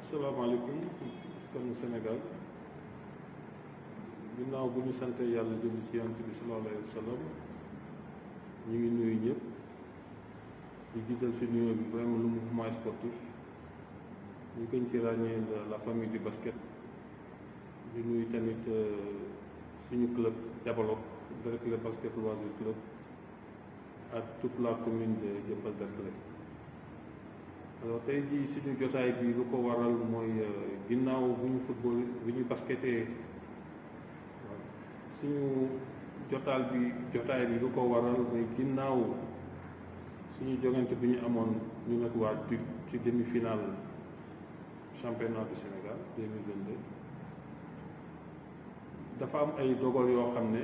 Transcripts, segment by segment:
asalaamaaleykum askanu Sénégal ginnaaw bu ñu sante yàlla jëm ci yonent bi sallallahu alayhi wa sallam ñu ngi nuyu ñëpp di jiital fi nuyoo bi vraiment le mouvement sportif ñu gën ci ràññee la famille du basket di nuyu tamit suñu club développe Derklé basket loisir club ak toute la commune de Dieuppeul-Derklé. Alors tey jii suñu jotaay bi lu ko waral mooy ginnaaw bu ñu football bu ñu basketee suñu jotaay bi lu ko waral mooy ginnaaw suñu jogante bi ñu amoon ñu nag waa DUC ci demi-finale championnat du Sénégal 2022 dafa am ay dogal yoo xam ne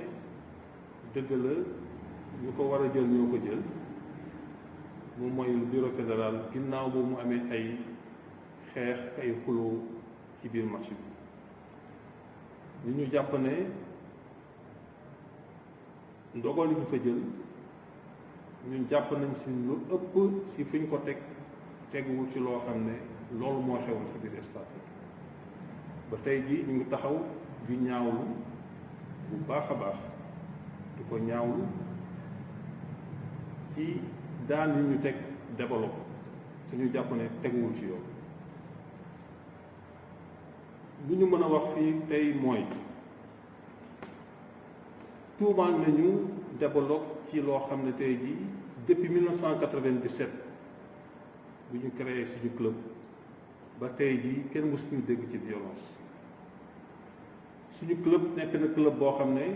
dëgg la ñu ko war a jël ñoo ko jël moom mooy lu bureau fédéral ginnaaw boobu mu amee ay xeex ak ay xuloo ci biir match bi ñu jàpp ne ndogal yi ñu fa jël ñun jàpp nañ si lu ëpp si fi ñu ko teguwul ci loo xam ne loolu moo xewoon ci biir stade ba tey ji ñu ngi taxaw di ñaawlu bu baax a baax di ko ñaawlu ci daan yi ñu teg développe suñu jàpp ne teguwul ci yoon lu ñu mën a wax fii tey mooy tuumaal nañu développe ci loo xam ne tey jii depuis 1997 bu ñu créé suñu club ba tey jii kenn mësuñu dégg ci violence suñu club nekk na club boo xam ne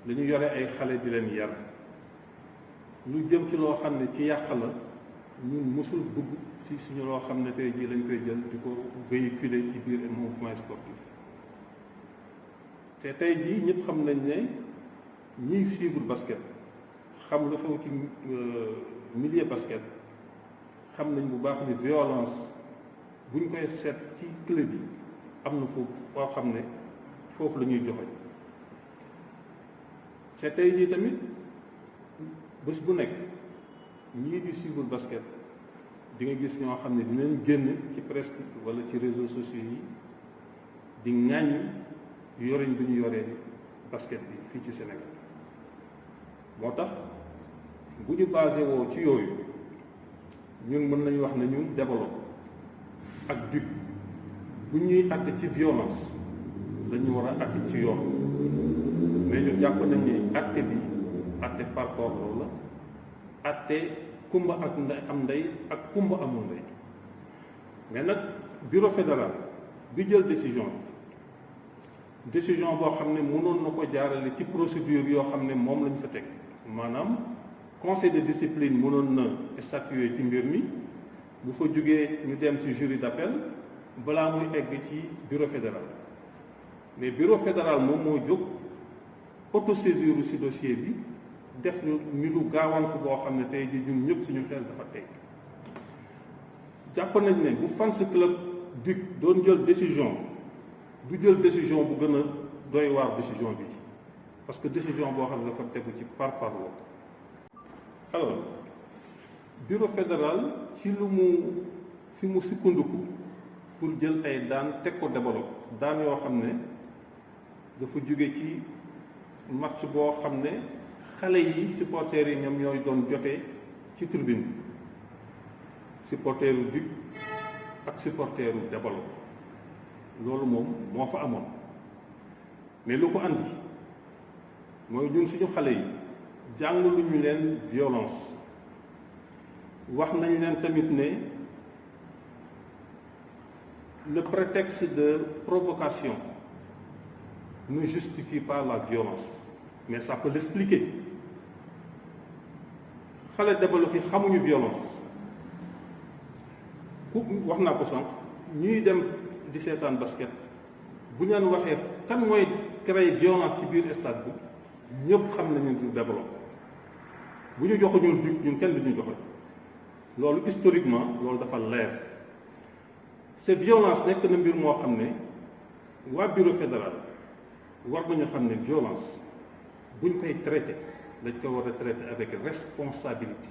dañu yore ay xale di leen yar lu jëm ci loo xam ne ci yàq la ñun mësul dugg ci suñu loo xam ne tey jii lañ koy jël di ko véhiculer ci biir mouvement sportif te tey jii ñëpp xam nañ ne ñiy suivre basket xam lu xew ci milieu basket xam nañ bu baax ni violence buñ koy seet ci club yi am na foo xam ne foofu la ñuy joxe te tey jii tamit bés bu nekk ñii di suivre basket di nga gis ñoo xam ne dinañ génn ci presse wala ci réseaux sociaux yi di ŋàññ yoreñ bi ñu yoree basket bi fii ci Sénégal moo tax bu ñu basé woo ci yooyu ñun mën nañu wax ne ñun développe ak DUC bu ñuy àtte ci violence lañu war a àtte ci yoon mais ñu jàpp nañ ne àtte bi àtte par rapport loolu la àtte kumba ak ndey am ndey ak kumba amul ndey mais nag bureau fédéral bi jël décision boo xam ne mënoon na ko jaarale ci procédure yoo xam ne moom lañ fa teg maanaam conseil de discipline mënoon na statuer ci mbir mi bu fa jógee ñu dem ci jury d'appel balaa muy egg ci bureau fédéral mais bureau fédéral moom moo jóg autosaisir ci dossier bi def ñu lu gaawantu boo xam ne tey jii ñun ñëpp suñu xel dafa tey jàpp nañ ne bu fans club DUC doon jël décision du jël décision bu gën a doy waar décision bi parce que décision boo xam ne dafa tegu ci parparloo. alors bureau fédéral ci lu mu fi mu sukkandiku pour jël ay daan teg ko développe daan yoo xam ne dafa jóge ci match boo xam ne xale yi supporters yi ñoom ñooy doon jotee ci tribune bi supporteru DUC ak supporteru développe loolu moom moo fa amoon mais lu ko andi mooy ñun suñu xale yi jàng lu ñu leen violence wax nañ leen tamit ne le prétexte de provocation ne justifie pas la violence mais ça peut l'expliquer xale développé xamuñu violence ku wax naa ko sànq ñuy dem di seetaan basket bu ñu leen waxee kan mooy créer violence ci biir stade bi ñëpp xam nañu du développé bu ñu joxuñu DUC ñun kenn du ñu joxe loolu historiquement loolu dafa leer cette violence nekk na mbir moo xam ne waa bureau fédéral war nañu xam ne violence buñ koy traité dañ ko war a traité avec responsabilité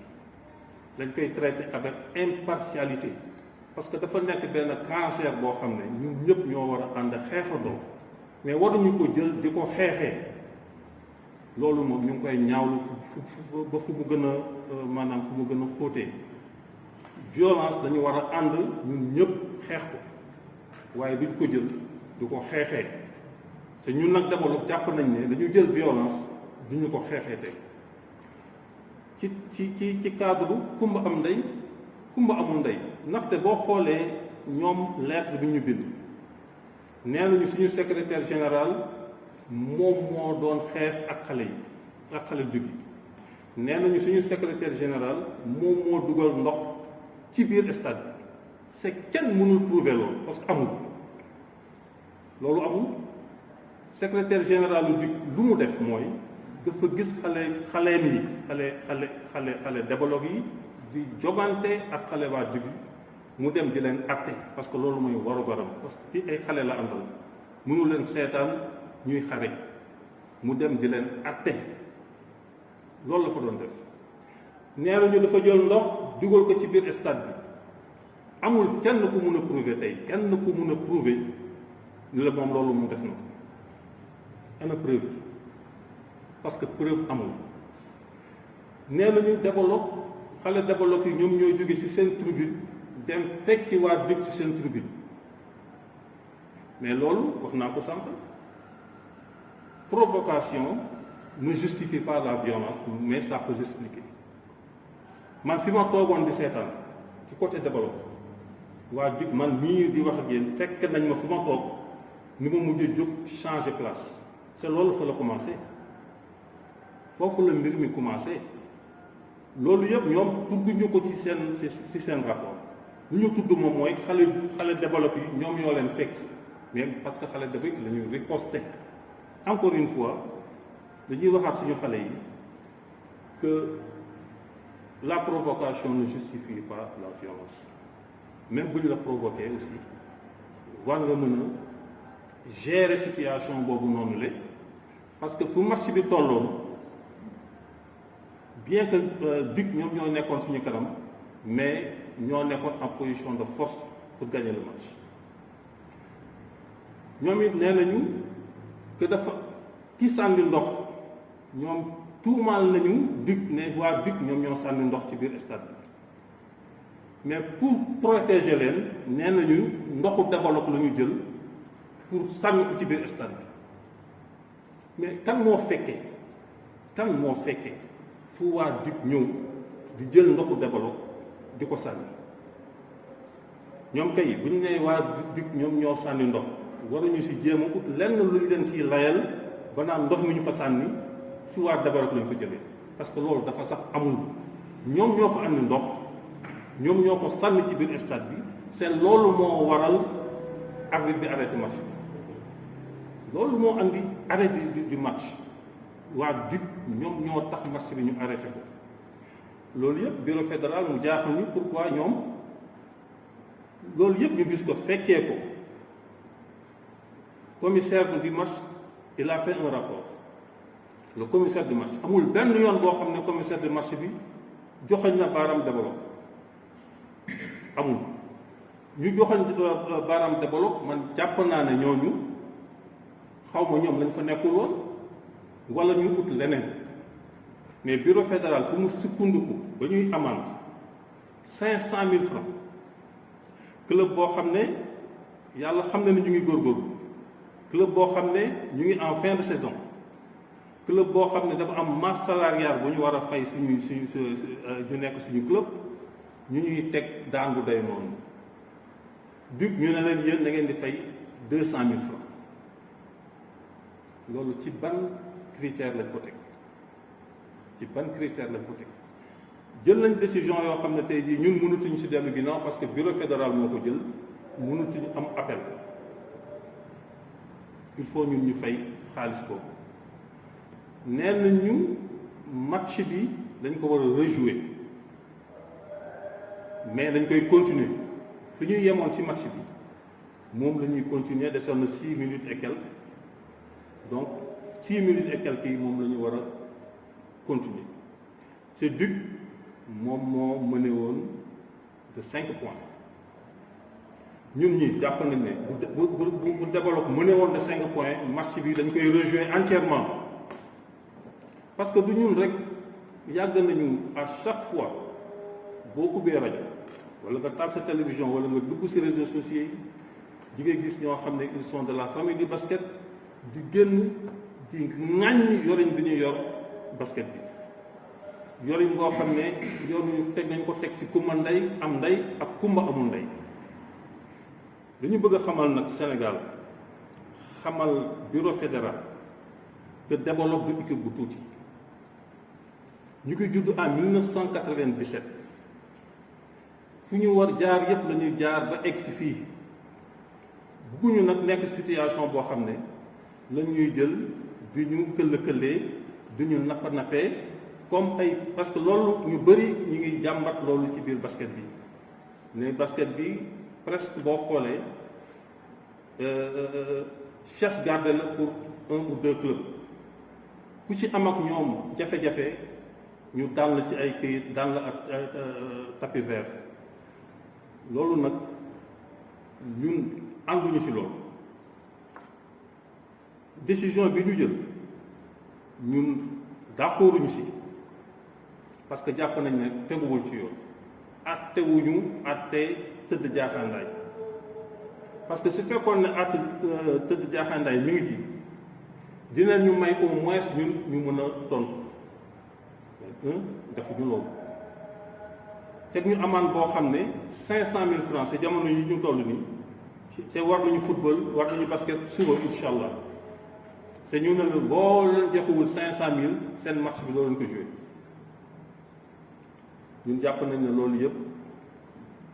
dañ koy traité avec impartialité parce que dafa nekk benn cancer boo xam ne ñun ñëpp ñoo war a ànd xeexandoo mais waruñu ko jël di ko xeexee loolu moom ñu ngi koy ñaawlu ba fu mu gën a maanaam fu mu gën a xóotee violence dañu war a ànd ñun ñëpp xeex ko waaye duñ ko jël di ko xeexee te ñun nag développe jàpp nañ ne dañu jël violence duñu ko xeexee tey ci cadre kumba am ndey kumba amul ndey ndaxte boo xoolee ñoom lettre bi ñu bind nee nañu suñu secrétaire général moom moo doon xeex ak xale yi ak xale jógi nee nañu suñu secrétaire général moom moo dugal ndox ci biir stade bi c'est kenn mënul prouver loolu parce que amul loolu amul secrétaire général lu mu def mooy dafa gis xaleem yi xale développe yi di jogante ak xale waa jógi mu dem di leen atte parce que loolu mooy warugaram parce que fii ay xale la àndal mënu leen seetaan ñuy xare mu dem di leen atte loolu la fa doon def nee nañu dafa jël ndox dugal ko ci biir stade bi amul kenn ku mun a prouver tey kenn ku mun a prouver ni la moom loolu mu def na ko ana preuve parce que preuve amul nee nañu développe xale développe yi ñoom ñoo jóge ci seen tribune dem fekki waa dëkk ci seen tribune mais loolu wax naa ko sànq provocation ne justifie pas la violence mais ça peut l'expliquer man fi ma toogoon di seetaan ci côté développe waa dëkk man mii di wax ak yéen fekk nañ ma fu ma toog ni ma mujj jóg changer place c'est loolu fa la commencé foofu la mbir mi commencé loolu yëpp ñoom tudduñu ko ci seen rapport lu ñu tudd moom mooy xale développé yi ñoom ñoo leen fekk mais parce que xale développé la ñuy riposter encore une fois dañuy waxaat suñu xale yi que la provocation ne justifie pas la violence même bu ñu la provoquer aussi war nga mën a gérer situation boobu noonu la parce que fu match bi tolloon bien que DUC ñoom ñoo nekkoon suñu kanam mais ñoo nekkoon en position de force pour gagner le match ñoom it nee nañu que dafa ki sànni ndox ñoom tuumaal nañu DUC ne waa DUC ñoom ñoo sànni ndox ci biir stade bi mais pour protéger leen nee nañu ndoxu développe la ñu jël pour sànni ko ci biir stade bi mais kan moo fekkee fu waa DUC ñëw di jël ndoxu développe di ko sànni ñoom kay bu ñu nee waa DUC ñoom ñoo sànni ndox waruñu si jéem a ut lenn lu ñu leen ciy layal ba naan ndox mi ñu fa sànni fu waa développe lañ ko jëlee parce que loolu dafa sax amul ñoom ñoo fa andi ndox ñoom ñoo ko sànni ci biir stade bi c'est loolu moo waral arbitre bi arrêté match bi loolu moo andi arrêt du match waa DUC ñoom ñoo tax match bi ñu arrêté ko loolu yëpp bureau fédéral mu jaaxal ñu pourquoi ñoom loolu yëpp ñu gis ko fekkee ko commissaire du match il a fait un rapport le commissaire du match amul benn yoon boo xam ne commissaire du match bi joxoñ na baaraam développe amul ñu joxoñ baaraam développe man jàpp naa ne ñooñu xaw ma ñoom lañ fa nekkul woon wala ñu ut leneen mais bureau fédéral fu mu sukkandiku ba ñuy amende 500 000 francs club boo xam ne yàlla xam na ni ñu ngi góorgóorlu club boo xam ne ñu ngi en fin de saison club boo xam ne dafa am masse salariale bu ñu war a fay suñu ñu nekk suñu club ñu ñuy teg daan bu day noonu DUC ñu ne leen yéen da ngeen di fay 200 000 francs loolu ci ban critère lañ ko teg jël nañ décision yoo xam ne tey jii ñun mënatuñu si dellu ginnaaw parce que bureau fédéral moo ko jël mënatuñu am appel il faut ñun ñu fay xaalis boobu nee nañu match bi dañ ko war a rejouer mais dañ koy continuer fi ñuy yemoon ci match bi moom la ñuy continuer desoon na 6 minutes et quelques donc 6 minutes et quelques yi moom la ñu war a continuer c'est DUC moom moo mené woon de 5 points ñun ñi jàpp nañ ne bu développe mëne woon de 5 points match bi dañ koy rejouer entièrement parce que du ñun rek yàgg nañu à chaque fois boo ubbee rajo wala nga taal sa télévision wala nga dugg ci réseaux sociaux yi di nga gis ñoo xam ne ils sont de la famille du basket di génn di ŋàññ yoriñ bi ñu yor basket bi yoriñ boo xam ne yoruñu teg nañ ko teg ci kumba ndey am ndey ak kumba amul ndey dañu bëgg a xamal nag Sénégal xamal bureau fédéral que développe du équipe bu tuuti ñu ngi judd en 1997 fu ñu war jaar yépp la ñuy jaar ba egg ci fii bugguñu nag nekk situation boo xam ne la ñuy jël du ñu këll-këllee du ñu nappa-nappee comme ay parce que loolu ñu bëri ñu ngi jàmbat loolu ci biir basket bi ne basket bi presque boo xoolee chasse gardée la pour 1 ou 2 clubs ku ci am ak ñoom jafe-jafe ñu dal ci ay këyit dal ak tapis vert loolu nag ñun ànduñu ci loolu décision bi ñu jël ñun d'accorduñu ci parce que jàpp nañ ne teguwul ci yoon attewuñu atte tëdd jaaxaandaay parce que su fekkoon ne atte tëdd jaaxaandaay mi ngi ci dina ñu may au moins ñun ñu mën a tontu defuñu loolu teg ñu amaan boo xam ne 500 000 francs ci jamono yi ñu toll nii c'est war nañu football war nañu basket suba incha allah te ñu ne boo leen joxewul 500000 seen match bi doo leen ko joué ñun jàpp nañ ne loolu yëpp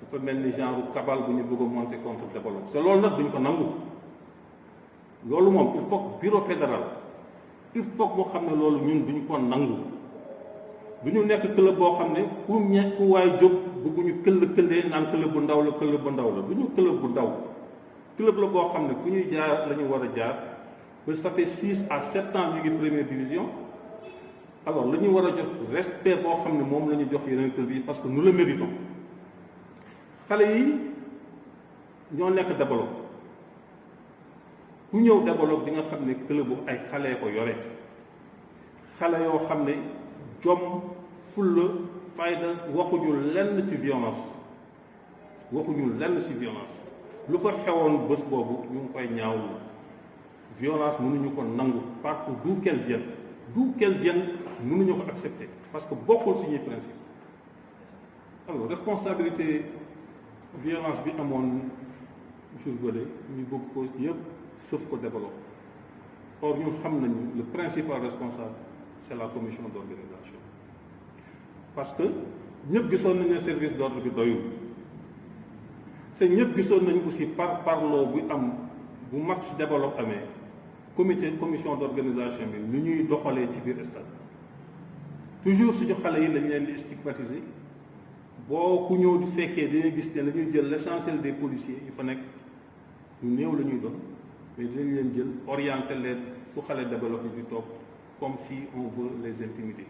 dafa mel ni genre cabale bu ñu bëgg a monter contre développement te loolu nag duñ ko nangu loolu moom il faut que bureau fédéral il faut que moo xam ne loolu ñun duñ ko nangu du ñu nekk club boo xam ne ku waay jóg bëgguñu këll-këllee naan club bu ndaw la club bu ndaw la du ñu club bu ndaw club la boo xam ne fu ñuy jaar la ñu war a jaar ba ça fait 6 à 7 ans ñu ngi première division alors la ñu war a jox respect boo xam ne moom la ñu jox yeneen club yi parce que nous le méritons xale yi ñoo nekk développe ku ñëw développe di nga xam ne club bu ay xale ko yore xale yoo xam ne jom fulla fayda waxuñu lenn ci violence lu fa xewoon bés boobu ñu ngi koy ñaawlu violence mënuñu ko nangu partout d'où qu'elle vienne mënuñu ko accepter parce que bokkul suñuy principe alors responsabilité violence bi amoon jour bële ñu bëgg ko yëpp sauf ko développe or ñun xam nañu le principal responsable c'est la commission d'organisation parce que ñëpp gisoon nañu ne service d'ordre bi doyul c'est ñëpp gisoon nañu aussi parloo bu am bu match développe amee commission d'organisation bi nu ñuy doxalee ci biir stade toujours suñu xale yi dañ leen di stigmatiser boo ku ñëw di fekkee dina gis ne la ñuy jël l'essentiel des policiers yi fa nekk ñu néew la ñuy doon mais dinañ leen jël orienter leen fu xale développé di toog comme si on veut les intimider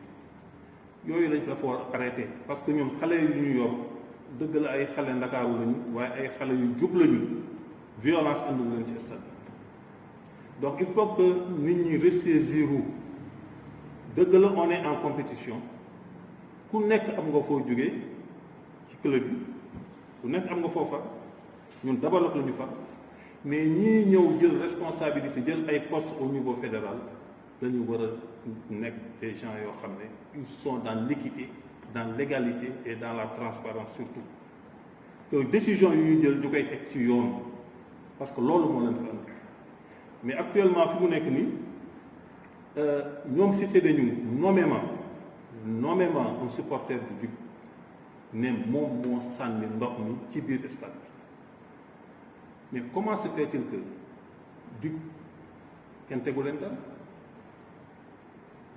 yooyu lañ dafa war a arrêter parce que ñun xale yu ñu yor dëgg la ay xale ndakaaru lañu waaye ay xale yu jub lañu violence andul leen ci stade donc il faut que nit ñi ressaisir dëgg la on est en compétition ku nekk am nga foo jógee ci club bi ku nekk am nga foo far ñun développe la ñu far mais ñii ñëw jël responsabilité jël ay postes au niveau fédéral dañu war a nekk des gens yoo xam ne ils sont dans l'équité dans l'égalité et dans la transparence surtout que décision yu ñu jël ñu koy teg ci yoon parce que loolu moo leen fi andi mais actuellement fi mu nekk nii ñoom cité dañu nommément un supporter du Duc ne moom moo sànni ndox mi ci biir stade bi mais comment se fait-il que Duc kenn tegu leen dara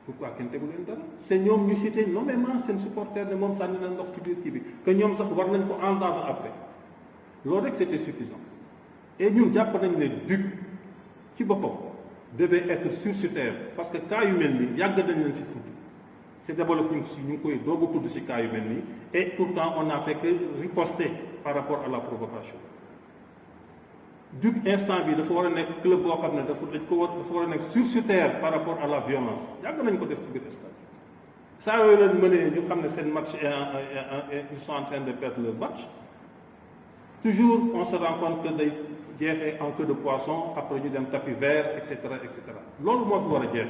pourquoi kenn tegu leen dara c'est ñoom ñu cité nommément seen supporter ne moom sànni na ndox ci biir kii bi que ñoom sax war nañ ko entendre après loolu rek c'était suffisant et ñun jàpp nañ ne Duc ci boppam devait être sur terre parce que cas yu mel nii yàgg nañ leen ci tudd c'est développé ñu ngi koy doog a tudd ci cas yu mel nii et pourtant on n'a fait que riposter par rapport à la provocation Duc instant bi dafa war a nekk club boo xam ne dafa war a nekk sur terre par rapport à la violence yàgg nañ ko def ci biir stade saa yooyu leen mënee ñu xam ne seen match ils sont en train de perdre leur match toujours on se rend compte que day jeexee en queue de poisson après ñu dem tapis vert et cetera et cetera loolu moo fi war a jeex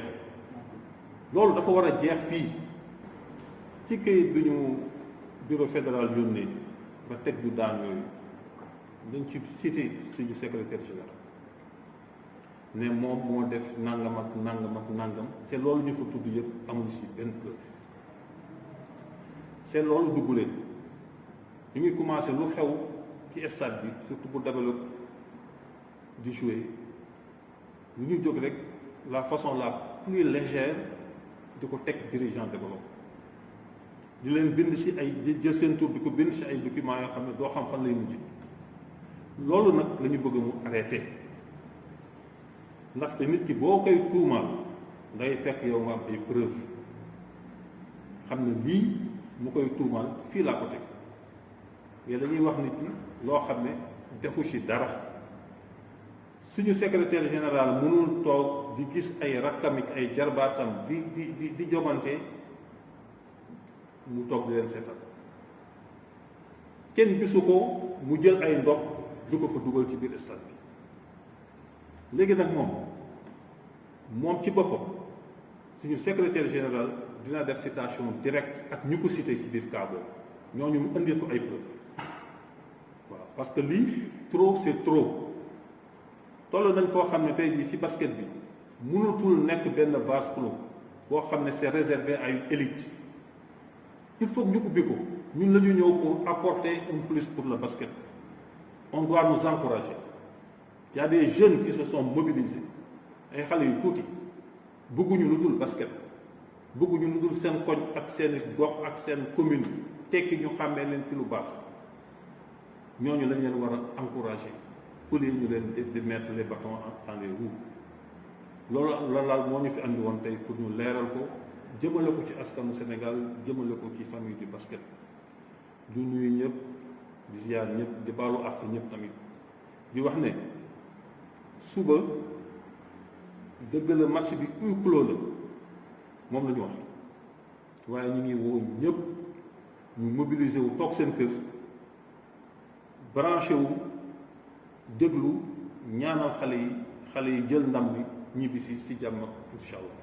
loolu dafa war a jeex fii ci këyit bi ñu bureau fédéral yónnee ba teg ju daan yooyu dañ ci cité suñu secrétaire général ne moom moo def nangam ak nangam ak nangam c'est loolu ñu fa tudd yëpp amuñu si benn preuve c'est loolu dugg leen ñu ngi commencé lu xew ci stade bi surtout bu développe di jouer lu ñu jóg rek la façon la plus légère di ko teg dirigeant développe di leen bind si ay jël seen tur di ko bind si ay documents yoo xam ne doo xam fan lay mujj loolu nag la ñu bëgg mu arrêté ndaxte nit ki boo koy tuumaal ngay fekk yow nga am ay preuve xam ne lii mu koy tuumaal fii laa ko teg mais dañuy wax nit ki loo xam ne defu ci dara suñu secrétaire général mënul toog di gis ay rakkam ak ay jarbaatam di jogante mu toog di leen seetal kenn gisu ko mu jël ay ndox du ko fa dugal ci biir stade bi léegi nag moom ci boppam suñu secrétaire général dina def citation directe ak ñu ko cité ci biir cas boobu ñooñu mu indil ko ay preuve waaw parce que lii trop c'est trop toll nañ foo xam ne tey jii ci basket bi mënatul nekk benn vase clos boo xam ne c'est réservé à une élite il faut ñu ubbi ko ñun la ñu ñëw pour apporter un plus pour le basket. On doit nous encourager. Il y a des jeunes qui se sont mobilisés ay xale yu tuuti bëgguñu lu dul basket bëgguñu lu dul seen koñ ak seen gox ak seen commune tekki ñu xàmmee leen ci lu baax ñooñu lañ leen war a encourager pour ñu leen di mettre les bâtons dans les roues loolu la laal moo ñu fi andi woon tey pour ñu leeral ko jëmale ko ci askanu Sénégal jëmale ko ci famille du basket du nuyu ñëpp di ziar ñëpp di baalu àq ñëpp tamit di wax ne suba dëgg la match bi huis clos la moom la ñu wax waaye ñu ngi woo ñëpp ñu mobiliser wu toog seen kër branché wu déglu ñaanal xale yi jël ndam bi ñibbi si jàmm incha allah.